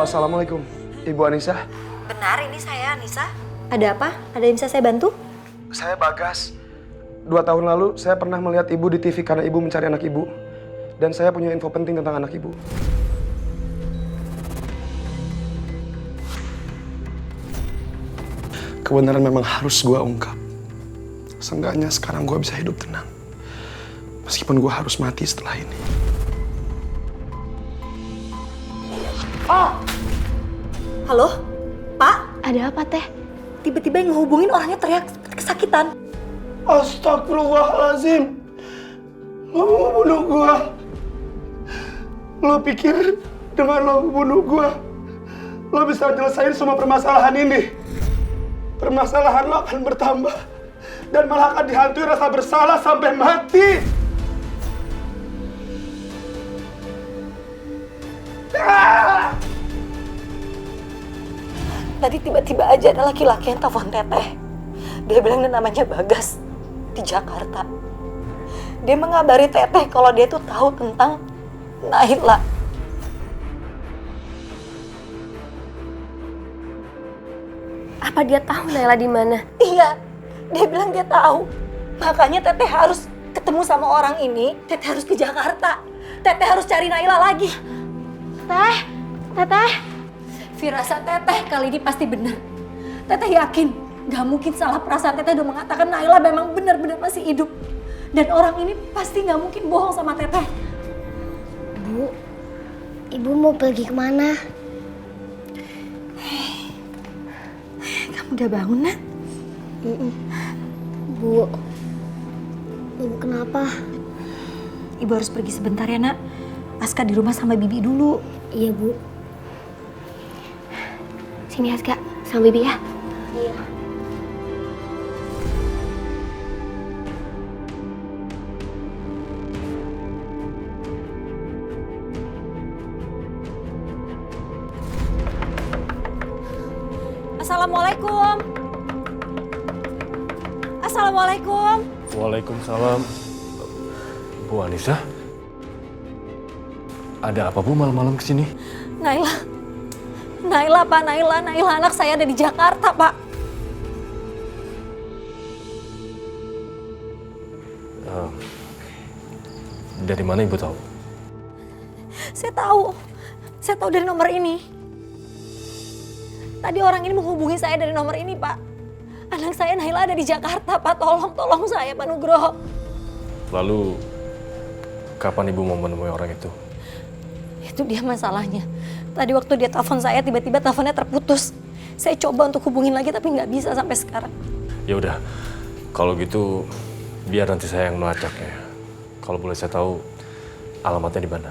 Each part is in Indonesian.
Halo, assalamualaikum, Ibu Anissa. Benar, ini saya Anissa. Ada apa? Ada yang bisa saya bantu? Saya Bagas. 2 tahun lalu saya pernah melihat Ibu di TV karena Ibu mencari anak Ibu. Dan saya punya info penting tentang anak Ibu. Kebenaran memang harus gue ungkap. Seenggaknya sekarang gue bisa hidup tenang. Meskipun gue harus mati setelah ini. Oh! Halo? Pak? Ada apa, Teh? Tiba-tiba yang ngehubungin orangnya teriak seperti kesakitan. Astagfirullahaladzim. Lo mau bunuh gue? Lo pikir dengan lo bunuh gue, lo bisa nyelesain semua permasalahan ini? Permasalahan lo akan bertambah. Dan malah akan dihantui rasa bersalah sampai mati. Tadi tiba-tiba aja ada laki-laki yang telepon Teteh. Dia bilang dia namanya Bagas di Jakarta. Dia mengabari Teteh kalau dia tuh tahu tentang Naila. Apa dia tahu Naila di mana? Iya, dia bilang dia tahu. Makanya Teteh harus ketemu sama orang ini. Teteh harus ke Jakarta. Teteh harus cari Naila lagi. Teteh. Firasat Teteh kali ini pasti benar. Teteh yakin, gak mungkin salah perasaan Teteh udah mengatakan Naila memang benar-benar masih hidup. Dan orang ini pasti gak mungkin bohong sama Teteh. Bu, Ibu mau pergi kemana? Kamu udah bangun, Nak? Bu, Ibu kenapa? Ibu harus pergi sebentar ya, Nak. Aska di rumah sama Bibi dulu. Iya, Bu. Sini Aska, sama Bibi ya. Iya. Assalamualaikum. Assalamualaikum. Waalaikumsalam. Bu Anissa? Ada apa Bu malam-malam kesini? Naila, Pak. Naila anak saya ada di Jakarta, Pak. Dari mana Ibu tahu? Saya tahu dari nomor ini. Tadi orang ini menghubungi saya dari nomor ini, Pak. Anak saya Naila ada di Jakarta, Pak. Tolong saya, Pak Nugroho. Lalu, kapan Ibu mau menemui orang itu? Itu dia masalahnya. Tadi waktu dia telepon saya, tiba-tiba teleponnya terputus. Saya coba untuk hubungin lagi, tapi nggak bisa sampai sekarang. Ya udah, kalau gitu biar nanti saya yang melacaknya. Kalau boleh saya tahu alamatnya di mana?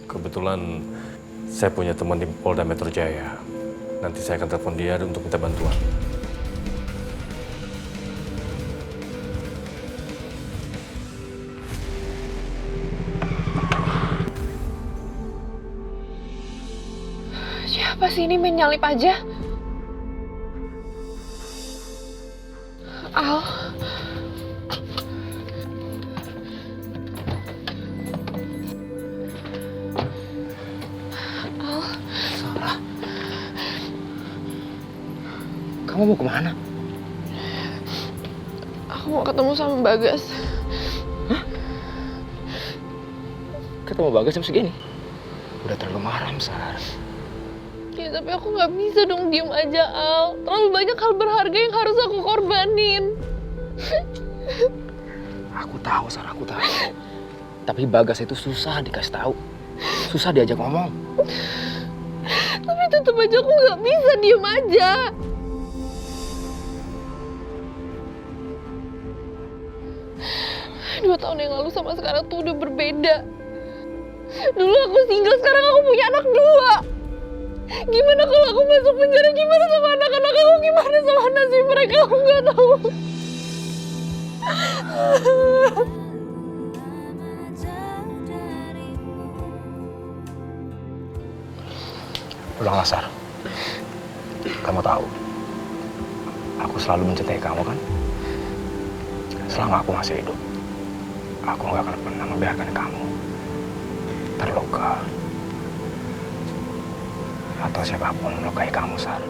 Kebetulan saya punya teman di Polda Metro Jaya. Nanti saya akan telepon dia untuk minta bantuan. Siapa sih ini main nyalip aja? Al. Sarah. Kamu mau kemana? Aku mau ketemu sama Bagas. Hah? Ketemu Bagas jam segini? Udah terlalu malam, Sarah. Ya tapi aku nggak bisa dong diem aja, Al. Terlalu banyak hal berharga yang harus aku korbanin. Aku tahu, Sarah, aku tahu. Tapi Bagas itu susah dikasih tahu. Susah diajak ngomong. Tapi tetap aja aku nggak bisa diem aja. Dua tahun yang lalu sama sekarang tuh udah berbeda. Dulu aku single, sekarang aku punya anak 2. Gimana kalau aku masuk penjara? Gimana sama anak-anak aku? Gimana sama nasib mereka? Aku nggak tahu. Udahlah, Sarah. Kamu tahu, aku selalu mencintai kamu kan? Selama aku masih hidup, aku nggak akan pernah membiarkan kamu terluka. atau siapapun melukai kamu, Sar.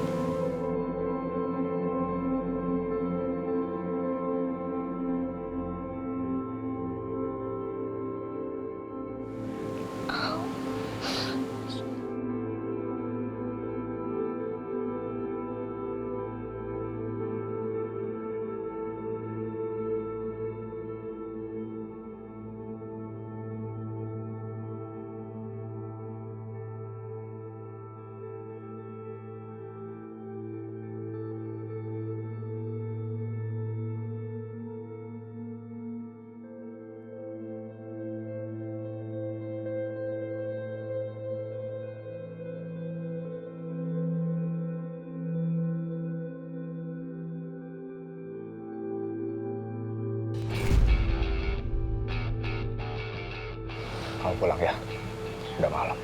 Kamu pulang ya, udah malam.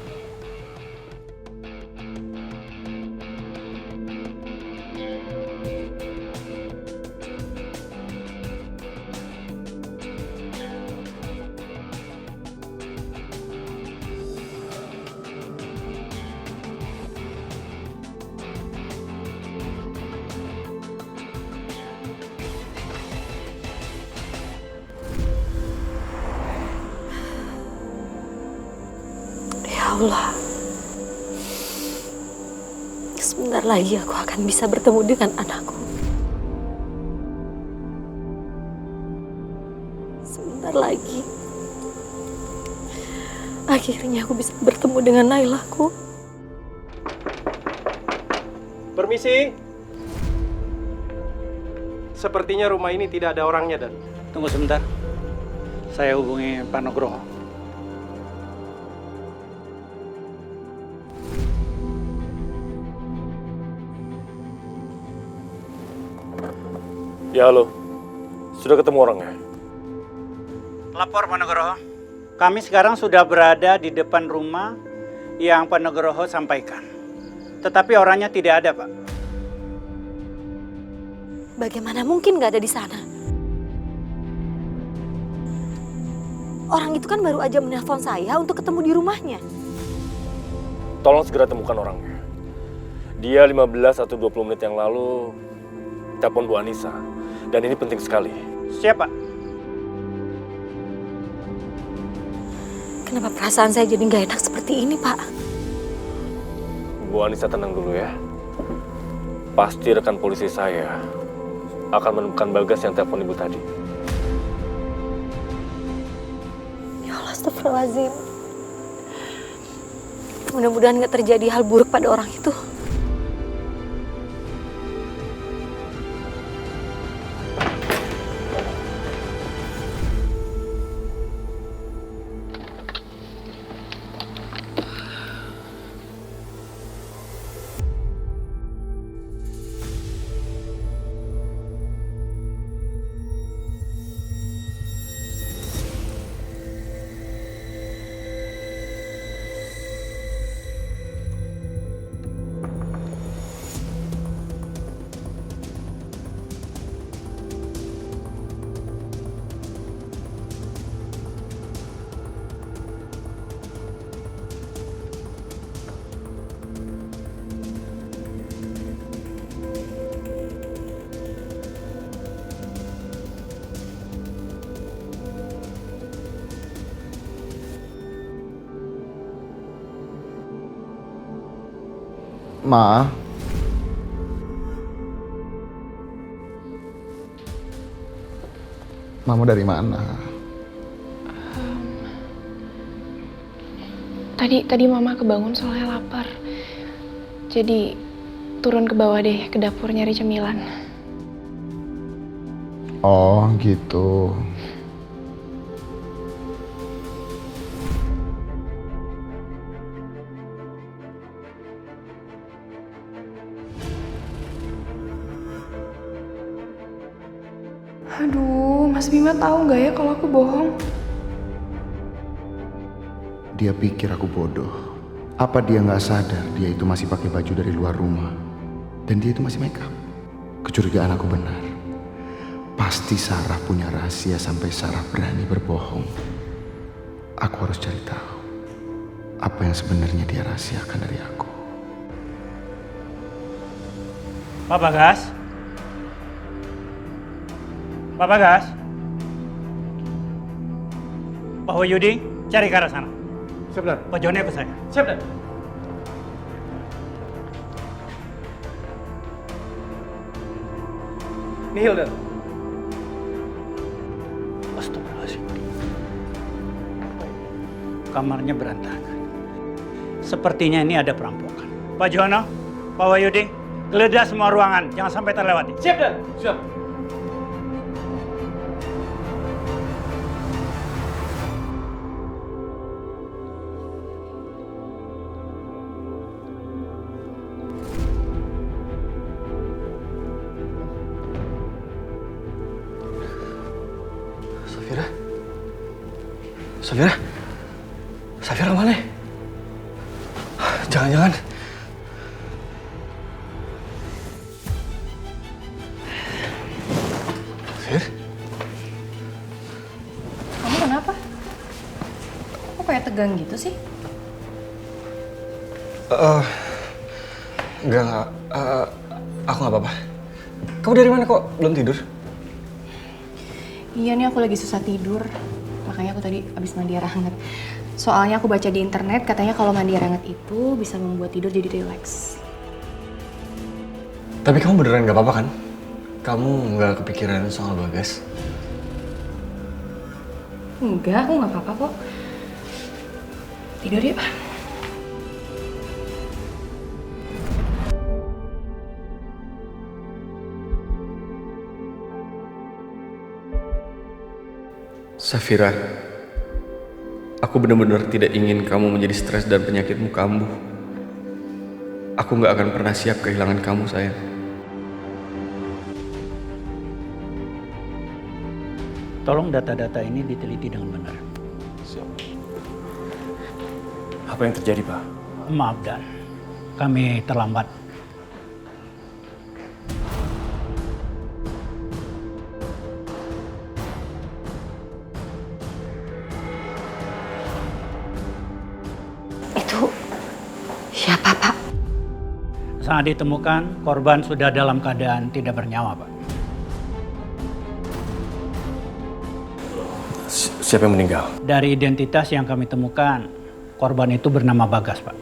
Ya Allah, sebentar lagi aku akan bisa bertemu dengan anakku. Sebentar lagi, akhirnya aku bisa bertemu dengan Nailahku. Permisi. Sepertinya rumah ini tidak ada orangnya, Dan. Tunggu sebentar. Saya hubungi Pak Nugroho. Ya halo, sudah ketemu orangnya? Lapor Pak Nugroho. Kami sekarang sudah berada di depan rumah yang Pak Nugroho sampaikan. Tetapi orangnya tidak ada, Pak. Bagaimana mungkin nggak ada di sana? Orang itu kan baru aja menelpon saya untuk ketemu di rumahnya. Tolong segera temukan orangnya. Dia 15 atau 20 menit yang lalu telepon Bu Anissa. Dan ini penting sekali. Siapa? Kenapa perasaan saya jadi nggak enak seperti ini, Pak? Bu Anissa tenang dulu ya. Pasti rekan polisi saya akan menemukan Bagas yang telepon ibu tadi. Ya Allah, astagfirullahaladzim. Mudah-mudahan nggak terjadi hal buruk pada orang itu. Ma, Mama dari mana? Tadi Mama kebangun soalnya lapar. Jadi turun ke bawah deh, ke dapur nyari cemilan. Oh gitu. Aduh, Mas Bima tahu nggak ya kalau aku bohong? Dia pikir aku bodoh. Apa dia nggak sadar dia itu masih pakai baju dari luar rumah dan dia itu masih make up? Kecurigaan aku benar. Pasti Sarah punya rahasia sampai Sarah berani berbohong. Aku harus cari tahu apa yang sebenarnya dia rahasiakan dari aku. Pak Bagas? Pak Bagas? Pak Wahyudi, cari ke arah sana. Siap, Dan. Pak Joni ikut saya. Siap, Dan. Nihil, Dan. Astagfirullahaladzim. Kamarnya berantakan. Sepertinya ini ada perampokan. Pak Jono, Pak Wahyudi, geledah semua ruangan. Jangan sampai terlewati. Siap, Dan. Siap. Safira? Safira? Safira mana? Jangan-jangan. Fir? Kamu kenapa? Kok kayak tegang gitu sih? Enggak. Aku nggak apa-apa. Kamu dari mana kok? Belum tidur? Iya nih aku lagi susah tidur, makanya aku tadi abis mandi air hangat. Soalnya aku baca di internet katanya kalau mandi air hangat itu bisa membuat tidur jadi rileks. Tapi kamu beneran nggak apa-apa kan? Kamu nggak kepikiran soal Bagas? Enggak, aku nggak apa-apa kok. Tidur ya, Pak. Safira, aku benar-benar tidak ingin kamu menjadi stres dan penyakitmu kambuh. Aku nggak akan pernah siap kehilangan kamu, sayang. Tolong data-data ini diteliti dengan benar. Siap. Apa yang terjadi, Pak? Maaf, Dan. Kami terlambat. Itu siapa, Pak? Saat ditemukan, korban sudah dalam keadaan tidak bernyawa, Pak. Siapa yang meninggal? Dari identitas yang kami temukan, korban itu bernama Bagas, Pak.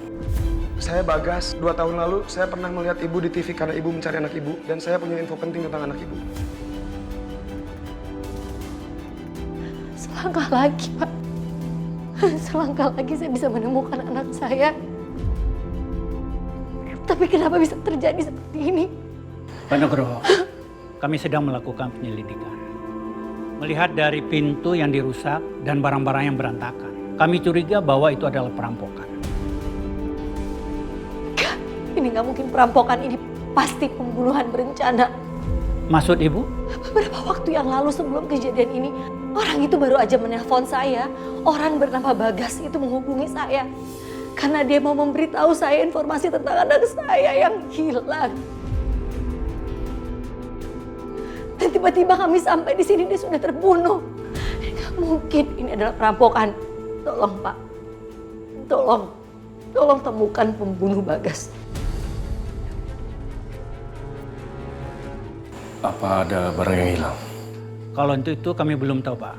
Saya Bagas, 2 tahun lalu saya pernah melihat ibu di TV karena ibu mencari anak ibu. Dan saya punya info penting tentang anak ibu. Selangkah lagi, Pak. Selangkah lagi saya bisa menemukan anak saya. Tapi kenapa bisa terjadi seperti ini? Pak Nugroho, kami sedang melakukan penyelidikan. Melihat dari pintu yang dirusak dan barang-barang yang berantakan, kami curiga bahwa itu adalah perampokan. Ini nggak mungkin perampokan, ini pasti pembunuhan berencana. Maksud Ibu? Beberapa waktu yang lalu sebelum kejadian ini, orang itu baru aja menelpon saya. Orang bernama Bagas itu menghubungi saya. Karena dia mau memberitahu saya informasi tentang anak saya yang hilang. Dan tiba-tiba kami sampai di sini, dia sudah terbunuh. Nggak mungkin ini adalah perampokan. Tolong, Pak. Tolong temukan pembunuh Bagas. Apa ada barang yang hilang? Kalau itu kami belum tahu, Pak.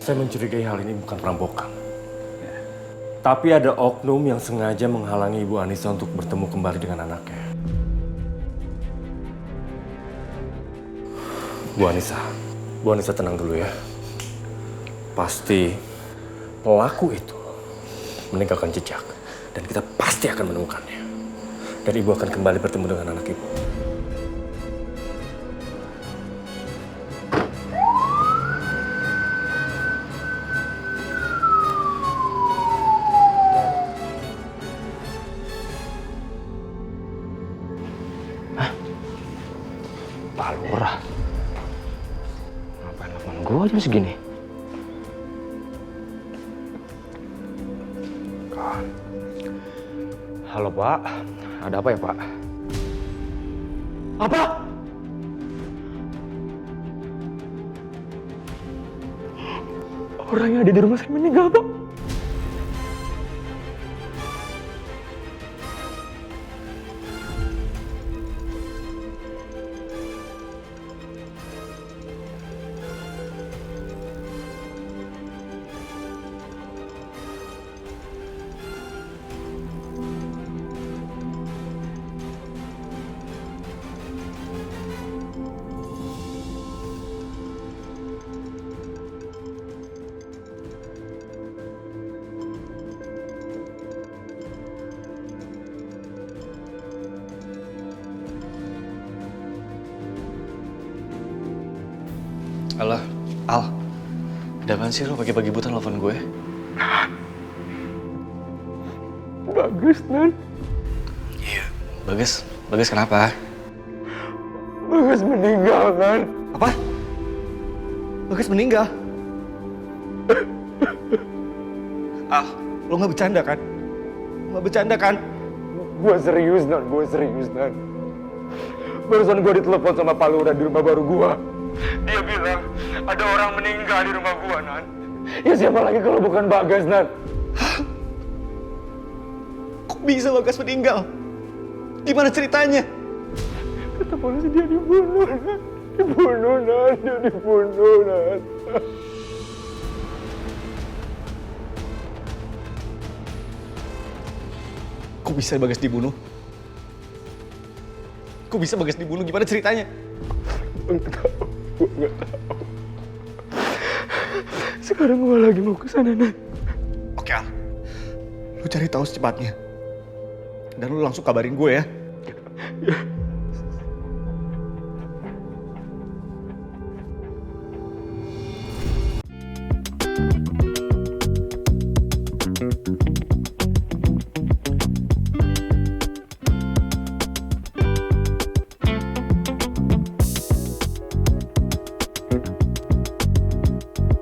Saya mencurigai hal ini bukan perampokan. Tapi ada oknum yang sengaja menghalangi Ibu Anissa untuk bertemu kembali dengan anaknya. Bu Anissa tenang dulu ya. Pasti pelaku itu meninggalkan jejak dan kita pasti akan menemukannya. Dan Ibu akan kembali bertemu dengan anak Ibu. Pak Lurah. Ngapain telepon gue jam segini? Halo Pak, ada apa ya Pak? Apa? Orang yang ada di rumah saya meninggal Pak. Alah, Al. Ada apaan sih lo pagi-pagi buta nelfon gue? Bagus, Nan. Iya. Bagus. Bagus kenapa? Bagus meninggal, Nan. Apa? Bagus meninggal? Al, lo nggak bercanda kan? Nggak bercanda kan? Gue serius, Nan. Gue serius, Nan. Barusan gue ditelepon sama Pak Lurah di rumah baru gue. Dia bilang ada orang meninggal di rumah gue, Nan. Ya siapa lagi kalau bukan Bagas, Nan? Kok bisa Bagas meninggal? Gimana ceritanya? Kata polisi dia dibunuh, Nan. Dibunuh, Nan. Dia dibunuh, Nan. Kok bisa Bagas dibunuh? Kok bisa Bagas dibunuh? Gimana ceritanya? Gue nggak tahu. Sekarang gue lagi mau ke sana, Nan. Oke, Al. Lu cari tahu secepatnya. Dan lu langsung kabarin gue ya. Ya.